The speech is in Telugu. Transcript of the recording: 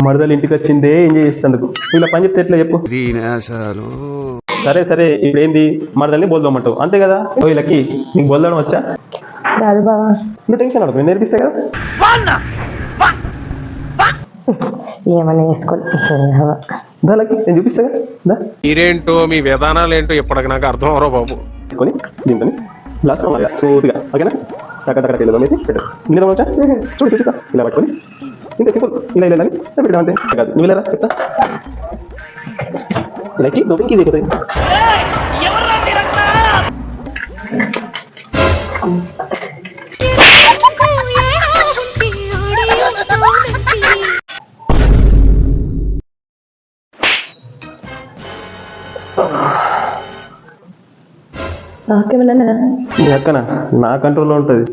మరదలు ఇంటికి వచ్చిందే ఎంజాయ్ చేసేందుకు ఇలా పని చెప్తే ఎట్లా చెప్పు. సరే సరే ఇప్పుడు ఏంది మరదల్ని బోల్దోమంటావు అంతే కదా. వీళ్ళకి నీకు బోల్దడం వచ్చా? రాదు బావా. నువ్వు టెన్షన్ అడగదు, నేను నేర్పిస్తా కదా. ఏమన్నా వేసుకోవాలి దానికి నేను చూపిస్తా కదా. మీరేంటో మీ విధానాలు ఏంటో ఇప్పటికి నాకు అర్థం అవరో బాబు. తీసుకొని దీంతో గ్లాస్ స్మూత్గా ఓకేనా దగ్గర దగ్గర తెలియదు వేసి పెట్టు. ఇంకా వచ్చా చూడు చూపిస్తా. ఇలా పట్టుకొని ఇంత సింపుల్ ఇలా ఇలా పెట్టడం అంతే కాదు. నువ్వు ఇలా చెప్తా లైక్ దోపికి ఇది అయిపోతుంది. ఓకేమన్నా అక్కన నా కంట్రోల్లో ఉంటుంది.